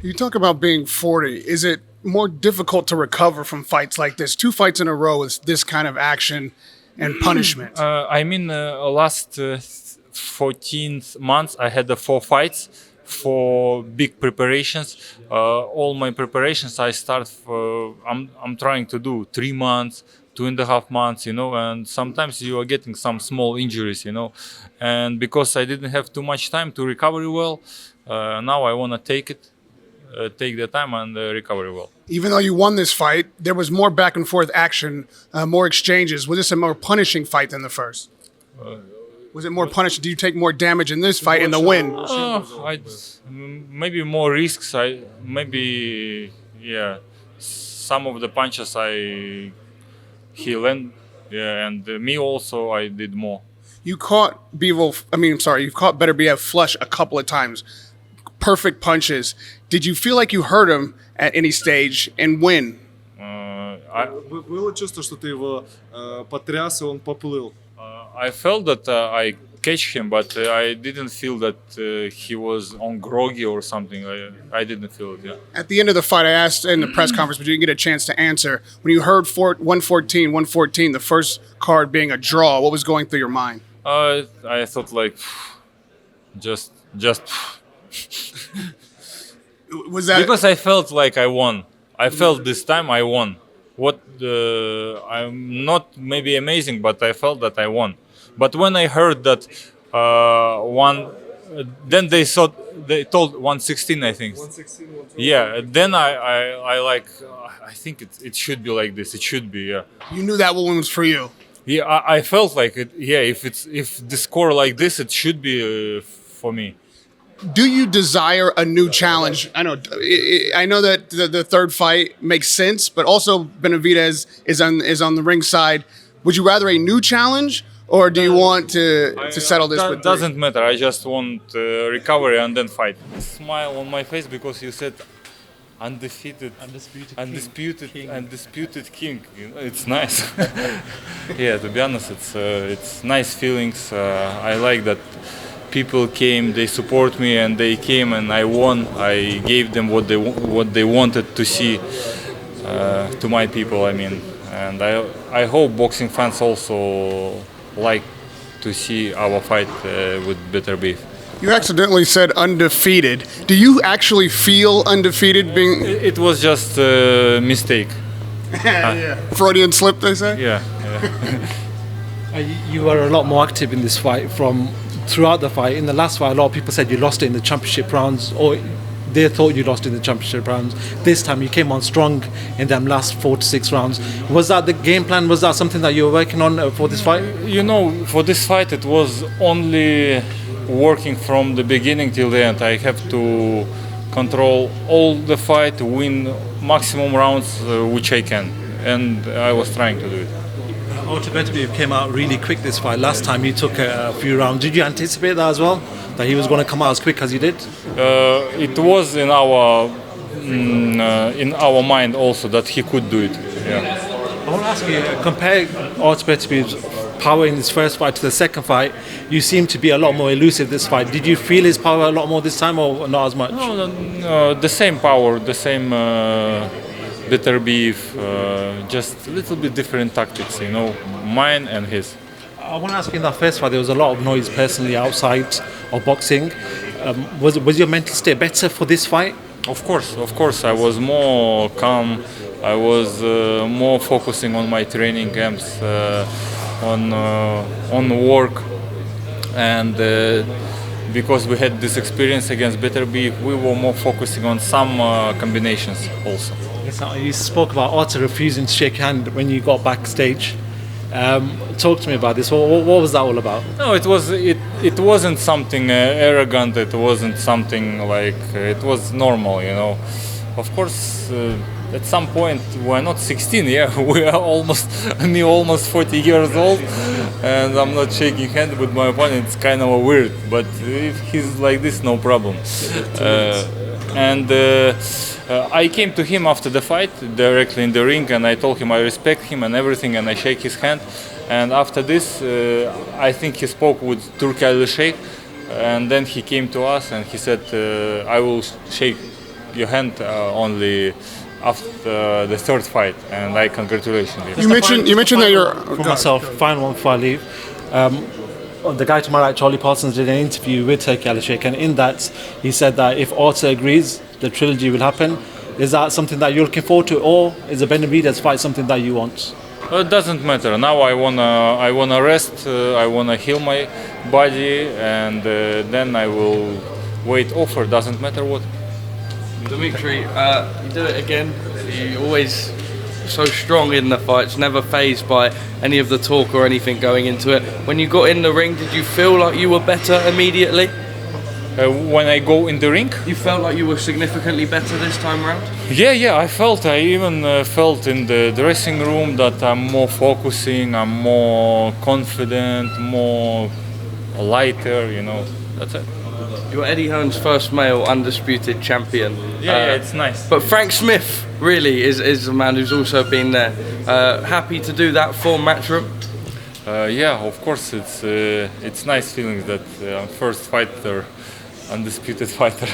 You talk about being 40. Is it more difficult to recover from fights like this? Two fights in a row with this kind of action and punishment. Last 14 months I had 4 fights, 4 big preparations. All my preparations I start. I'm trying to do 3 months, 2.5 months, and sometimes you are getting some small injuries, and because I didn't have too much time to recover well, now I want to take the time and recover well. Even though you won this fight, there was more back and forth action, more exchanges. Was this a more punishing fight than the first? Was it more punishing? Do you take more damage in this fight in the win? Maybe more risks. Some of the punches he landed, and me also I did more. You caught you caught Beterbiev flush a couple of times. Perfect punches. Did you feel like you hurt him at any stage and when? Было чувство, что ты его потряс, и он поплыл. I felt that I catch him, but I didn't feel that he was on groggy or something. I didn't feel it. Yeah. At the end of the fight, I asked in the press conference, but you didn't get a chance to answer. When you heard 114, the first card being a draw, what was going through your mind? I thought like, just. Was that Because I felt like I won. I felt this time I won. I'm not maybe amazing, but I felt that I won. But when I heard that then they told 116, I think. 116, 112. Yeah. Then I think it should be like this. It should be. Yeah. you knew that one was for you? Yeah. I felt like it. Yeah. If the score like this, it should be for me. Do you desire a new challenge? I know that the third fight makes sense, but also Benavidez is on the ring side. Would you rather a new challenge, or do you want to settle this with? Doesn't matter. I just want recovery and then fight. Smile on my face because you said undefeated king. It's nice. Yeah, to be honest, it's nice feelings. I like that. People came, they support me, and they came, and I won. I gave them what they wanted to see to my people. And I hope boxing fans also like to see our fight with Beterbiev. You accidentally said undefeated. Do you actually feel undefeated? It was just a mistake. Freudian slip, they say. Yeah. You were a lot more active in this fight throughout the fight. In the last fight, a lot of people said you lost it in the championship rounds, or they thought you lost in the championship rounds. This time you came on strong in them last 4 to 6 rounds. Was that the game plan? Was that something that you were working on for this fight? For this fight, it was only working from the beginning till the end. I have to control all the fight, win maximum rounds which I can, and I was trying to do it. Artur Beterbiev came out really quick this fight. Last time he took a few rounds. Did you anticipate that as well? That he was going to come out as quick as he did? It was in our mind also that he could do it. Yeah. I want to ask you, compare Artur Beterbiev's power in his first fight to the second fight. You seem to be a lot more elusive this fight. Did you feel his power a lot more this time, or not as much? No, the same power, the same Beterbiev, just a little bit different tactics, mine and his. I want to ask you, in that first fight, there was a lot of noise personally outside of boxing. Was your mental state better for this fight? Of course. I was more calm. I was more focusing on my training camps, on work, and because we had this experience against Beterbiev, we were more focusing on some combinations also. Yes, you spoke about Artur refusing to shake hand when you got backstage. Talk to me about this. What was that all about? No, it wasn't something arrogant. It wasn't something like it was normal, Of course, at some point we're not 16. Yeah, we are almost 40 years old, and I'm not shaking hands with my opponent. It's kind of weird, but if he's like this, no problem. I came to him after the fight directly in the ring, and I told him I respect him and everything, and I shake his hand. And after this, I think he spoke with Turki Sheikh, and then he came to us and he said, "I will shake your hand only after the third fight, and I congratulate you. You mentioned that you're For myself, final one before I leave. The guy to my right, Charlie Parsons, did an interview with HANDSHAKE, and in that he said that if Artur agrees, the trilogy will happen. Is that something that you're looking forward to, or is the Benavidez fight something that you want? It doesn't matter. Now I wanna rest. I wanna heal my body, and then I will wait offer. Doesn't matter what. Dmitry, you do it again. You always so strong in the fights, never fazed by any of the talk or anything going into it. When you got in the ring, did you feel like you were better immediately? When I go in the ring, You felt like you were significantly better this time round? yeah, I even felt in the dressing room that I'm more focusing, I'm more confident, more lighter. You know, that's it. You're Eddie Hearn's first male undisputed champion. Yeah, it's nice. But Frank Smith really is a man who's also been there. Happy to do that for Matchroom? Yeah, of course, it's nice feeling that first fighter, undisputed fighter.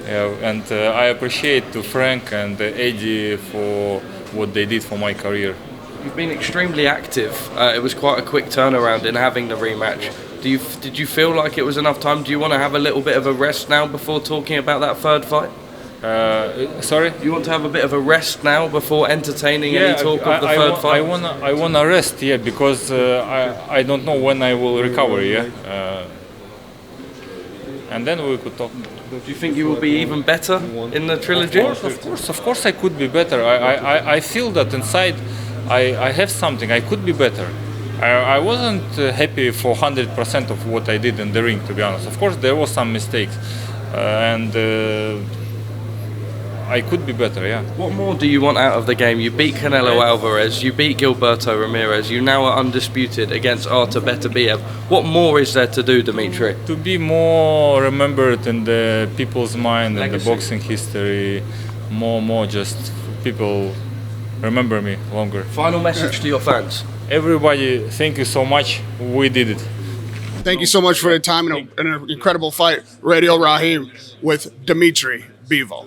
Yeah, and I appreciate to Frank and Eddie for what they did for my career. You've been extremely active. It was quite a quick turnaround in having the rematch. Did you feel like it was enough time? Do you want to have a little bit of a rest now before talking about that third fight? Sorry? You want to have a bit of a rest now before entertaining any talk of the third fight? I wanna rest, yeah, because I don't know when I will recover, yeah. And then we could talk. Do you think you will be even better in the trilogy? Of course I could be better. I feel that inside I have something. I could be better. I wasn't happy for 100% of what I did in the ring, to be honest. Of course there was some mistakes, and I could be better, yeah. What more do you want out of the game? You beat Canelo Alvarez, you beat Gilberto Ramirez, you now are undisputed against Artur Beterbiev. What more is there to do, Dmitry? To be more remembered in the people's mind and the boxing history, more just people remember me longer. Final message to your fans. Everybody, thank you so much. We did it. Thank you so much for the time and an incredible fight. Radio Rahim with Dmitry Bivol.